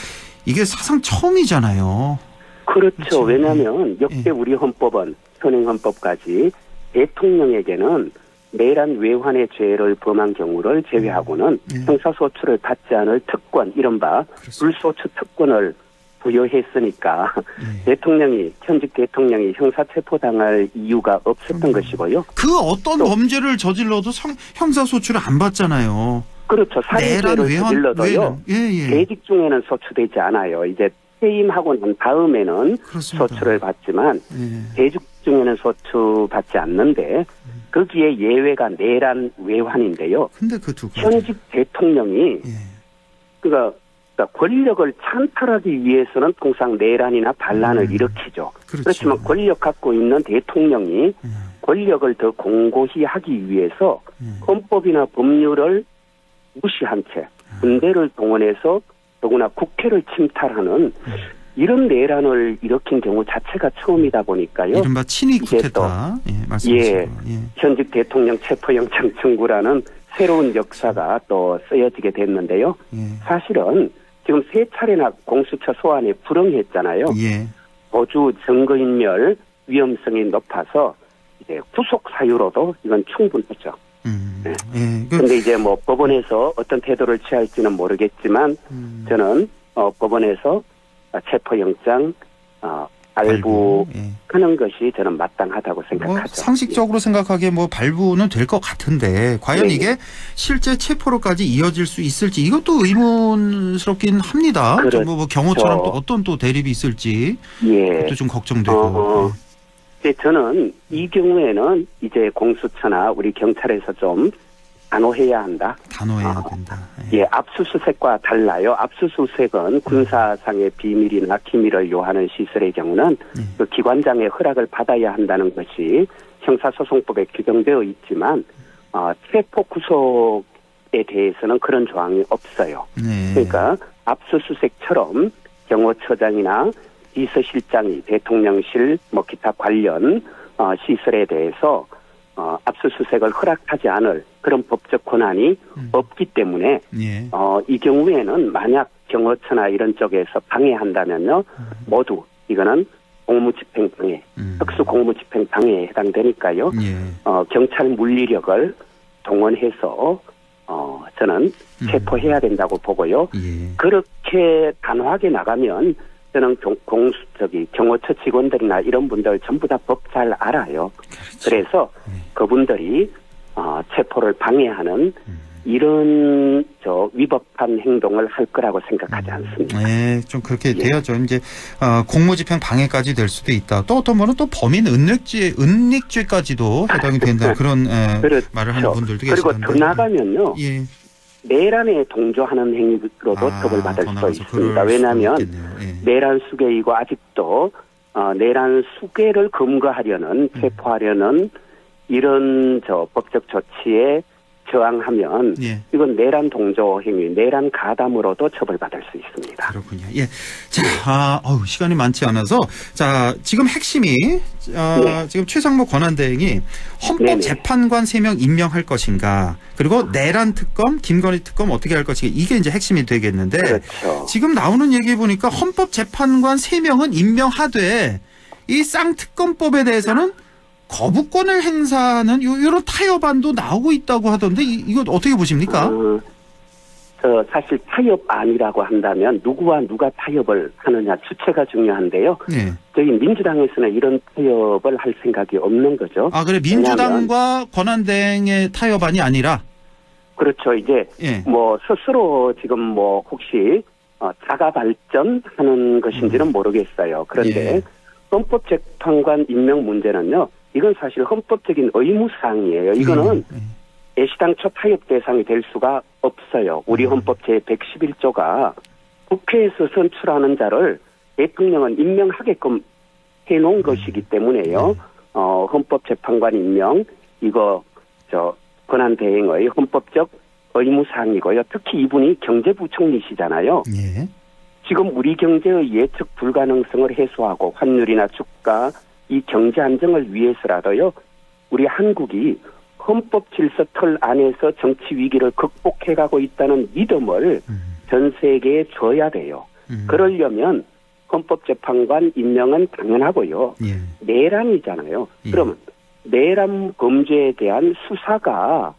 이게 사상 처음이잖아요. 그렇죠. 왜냐하면 역대 우리 헌법은 현행헌법까지 대통령에게는 내란 외환의 죄를 범한 경우를 제외하고는 형사소추를 받지 않을 특권 이른바 불소추 특권을 부여했으니까 대통령이 현직 대통령이 형사체포당할 이유가 없었던 것이고요. 그 어떤 범죄를 저질러도 형사소추를 안 받잖아요. 그렇죠. 살인죄를 저질러도요. 재직 중에는 소추되지 않아요. 이제 퇴임하고 난 다음에는 소추를 받지만 재직 중에는 소추 받지 않는데 거기에 예외가 내란 외환인데요. 근데 그 두 현직 대통령이 그러니까 권력을 찬탈하기 위해서는 통상 내란이나 반란을 일으키죠. 그렇지만 권력 갖고 있는 대통령이 권력을 더 공고히 하기 위해서 헌법이나 법률을 무시한 채 군대를 동원해서 더구나 국회를 침탈하는 이런 내란을 일으킨 경우 자체가 처음이다 보니까요. 이른바 친위 쿠데타 말씀하시고 현직 대통령 체포영장 청구라는 새로운 역사가 또 쓰여지게 됐는데요. 사실은 지금 3차례나 공수처 소환에 불응했잖아요. 보주 증거인멸 위험성이 높아서 이제 구속 사유로도 이건 충분하죠. 그런데 이제 뭐 법원에서 어떤 태도를 취할지는 모르겠지만 저는 법원에서 체포영장 발부하는 것이 저는 마땅하다고 생각하죠. 상식적으로 생각하기에 뭐 발부는 될 것 같은데 과연 이게 실제 체포로까지 이어질 수 있을지 이것도 의문스럽긴 합니다. 그렇죠. 뭐 경호처럼 또 어떤 또 대립이 있을지 그것도 좀 걱정되고. 저는 이 경우에는 이제 공수처나 우리 경찰에서 좀 단호해야 한다. 단호해야 된다. 압수수색과 달라요. 압수수색은 군사상의 비밀이나 기밀을 요하는 시설의 경우는 그 기관장의 허락을 받아야 한다는 것이 형사소송법에 규정되어 있지만 체포 구속에 대해서는 그런 조항이 없어요. 그러니까 압수수색처럼 경호처장이나 비서실장이 대통령실 뭐 기타 관련 시설에 대해서 압수수색을 허락하지 않을 그런 법적 권한이 없기 때문에 이 경우에는 만약 경호처나 이런 쪽에서 방해한다면요 모두 이거는 공무집행방해, 특수공무집행방해에 해당되니까요. 경찰 물리력을 동원해서 저는 체포해야 된다고 보고요. 그렇게 단호하게 나가면 저는 경호처 직원들이나 이런 분들 전부 다 법 잘 알아요. 그래서 그분들이 체포를 방해하는 이런 위법한 행동을 할 거라고 생각하지 않습니다. 좀 그렇게 돼야죠. 이제 공무집행 방해까지 될 수도 있다. 또 어떤 분은 또 범인 은닉죄까지도 해당이 된다. 그런 그렇죠. 말을 하는 분들도 계시던데. 그리고 더 나가면요. 내란에 동조하는 행위로도 처벌 받을 수 있습니다. 왜냐하면 내란 수괴이고 아직도 내란 수괴를 검거하려는 체포하려는 이런 법적 조치에 저항하면 이건 내란 동조 행위, 내란 가담으로도 처벌받을 수 있습니다. 그렇군요. 자, 시간이 많지 않아서 자 지금 핵심이 지금 최상목 권한대행이 헌법재판관 3명 임명할 것인가, 그리고 내란 특검, 김건희 특검 어떻게 할 것인가, 이게 이제 핵심이 되겠는데 지금 나오는 얘기 보니까 헌법재판관 3명은 임명하되 이 쌍특검법에 대해서는 거부권을 행사하는 이런 타협안도 나오고 있다고 하던데 이거 어떻게 보십니까? 사실 타협안이라고 한다면 누구와 누가 타협을 하느냐 주체가 중요한데요. 저희 민주당에서는 이런 타협을 할 생각이 없는 거죠. 그래 민주당과 권한대행의 타협안이 아니라? 그렇죠. 이제 뭐 스스로 지금 뭐 혹시 자가 발전하는 것인지는 모르겠어요. 그런데 헌법재판관 임명 문제는요. 이건 사실 헌법적인 의무사항이에요. 이거는 애시당초 타협 대상이 될 수가 없어요. 우리 헌법 제111조가 국회에서 선출하는 자를 대통령은 임명하게끔 해놓은 것이기 때문에요. 헌법재판관 임명 이거 권한대행의 헌법적 의무사항이고요. 특히 이분이 경제부총리시잖아요. 지금 우리 경제의 예측 불가능성을 해소하고 환율이나 주가 이 경제 안정을 위해서라도요. 우리 한국이 헌법 질서 틀 안에서 정치 위기를 극복해가고 있다는 믿음을 전 세계에 줘야 돼요. 그러려면 헌법재판관 임명은 당연하고요. 내란이잖아요. 그러면 내란 범죄에 대한 수사가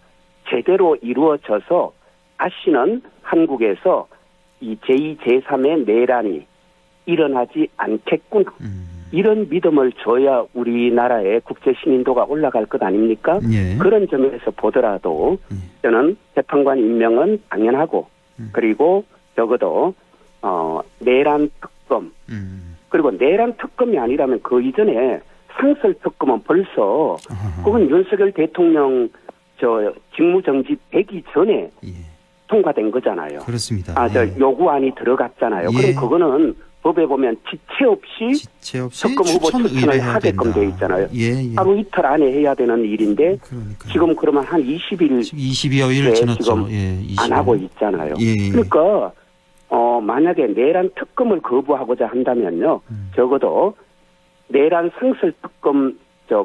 제대로 이루어져서 다시는 한국에서 이 제2, 제3의 내란이 일어나지 않겠구나. 이런 믿음을 줘야 우리나라의 국제 신인도가 올라갈 것 아닙니까? 그런 점에서 보더라도 저는 재판관 임명은 당연하고 그리고 적어도 내란 특검 그리고 내란 특검이 아니라면 그 이전에 상설 특검은 벌써 그건 윤석열 대통령 직무정지 되기 전에 통과된 거잖아요. 그렇습니다. 요구안이 들어갔잖아요. 그럼 그거는 법에 보면 지체 없이 특검 후보 추천을 하게끔 돼 있잖아요. 하루 이틀 안에 해야 되는 일인데 지금 그러면 한 20일 22여일 지났죠. 지금 안 하고 있잖아요. 그러니까 만약에 내란 특검을 거부하고자 한다면요, 적어도 내란 상설 특검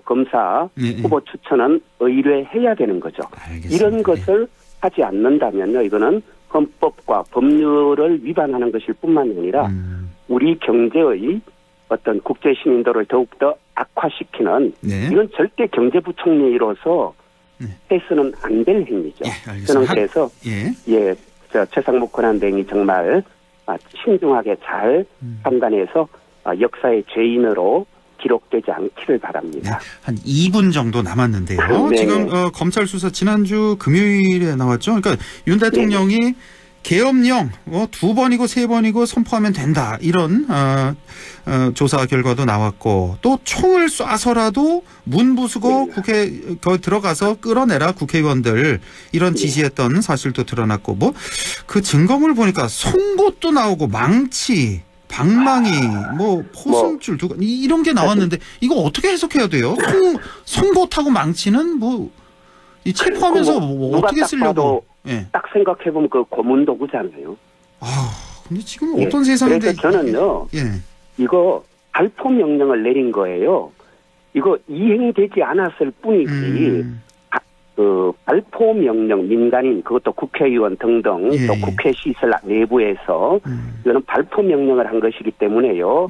검사 후보 추천은 의뢰해야 되는 거죠. 알겠습니다. 이런 것을 하지 않는다면요, 이거는 헌법과 법률을 위반하는 것일 뿐만 아니라 우리 경제의 어떤 국제 신인도를 더욱더 악화시키는 이건 절대 경제부총리로서 해서는 안 될 행위죠. 저는 그래서 최상목 권한대행이 정말 신중하게 잘 판단해서 역사의 죄인으로 기록되지 않기를 바랍니다. 한 2분 정도 남았는데요. 지금 검찰 수사 지난주 금요일에 나왔죠. 그러니까 윤 대통령이 계엄령 2번이고 3번이고 선포하면 된다. 이런 조사 결과도 나왔고 또 총을 쏴서라도 문 부수고 국회 들어가서 끌어내라 국회의원들 이런 지시했던 사실도 드러났고 뭐 그 증거물 보니까 송곳도 나오고 망치 방망이, 포승줄, 이런 게 나왔는데, 이거 어떻게 해석해야 돼요? 송곳하고 망치는 이 체포하면서 어떻게 쓰려고? 딱 생각해보면 그 고문 도구잖아요. 근데 지금 어떤 세상인데. 그래서 저는요, 이거 발포 명령을 내린 거예요. 이거 이행되지 않았을 뿐이지, 그 발포 명령 민간인 그것도 국회의원 등등 또 국회 시설 내부에서 이거는 발포 명령을 한 것이기 때문에요.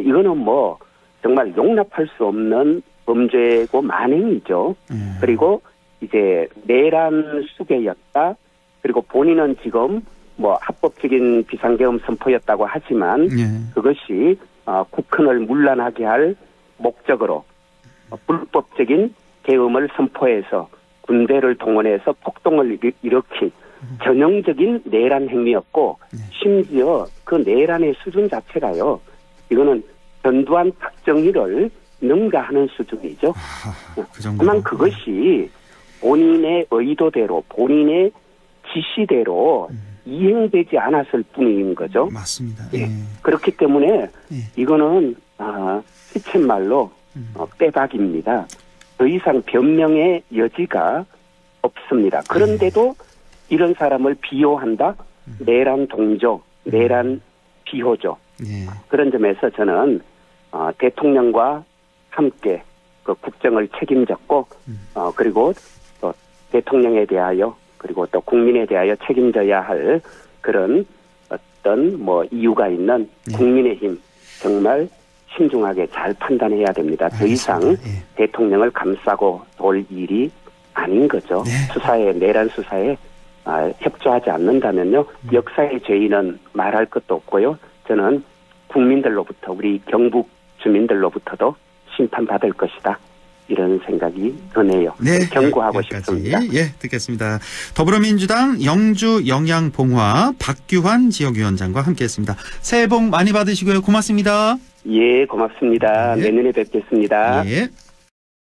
이거는 정말 용납할 수 없는 범죄고 만행이죠. 그리고 이제 내란 수괴였다. 그리고 본인은 지금 합법적인 비상계엄 선포였다고 하지만 그것이 국헌을 문란하게 할 목적으로 불법적인 계엄을 선포해서 군대를 동원해서 폭동을 일으킨 전형적인 내란 행위였고 심지어 그 내란의 수준 자체가요. 이거는 전두환 박정희를 능가하는 수준이죠. 다만 그것이 본인의 의도대로 본인의 지시대로 이행되지 않았을 뿐인 거죠. 맞습니다. 그렇기 때문에 이거는 시쳇말로 빼박입니다. 더 이상 변명의 여지가 없습니다. 그런데도 이런 사람을 비호한다? 내란 동조, 내란 비호죠. 그런 점에서 저는 대통령과 함께 그 국정을 책임졌고 그리고 또 대통령에 대하여 그리고 또 국민에 대하여 책임져야 할 그런 어떤 이유가 있는 국민의힘 정말 신중하게 잘 판단해야 됩니다. 더 이상 대통령을 감싸고 돌 일이 아닌 거죠. 내란 수사에 협조하지 않는다면요. 역사의 죄인은 말할 것도 없고요. 저는 국민들로부터 우리 경북 주민들로부터도 심판받을 것이다. 이런 생각이 드네요. 경고하고 싶습니다. 듣겠습니다. 더불어민주당 영주 영양봉화 박규환 지역위원장과 함께했습니다. 새해 복 많이 받으시고요. 고맙습니다. 고맙습니다. 내년에 뵙겠습니다.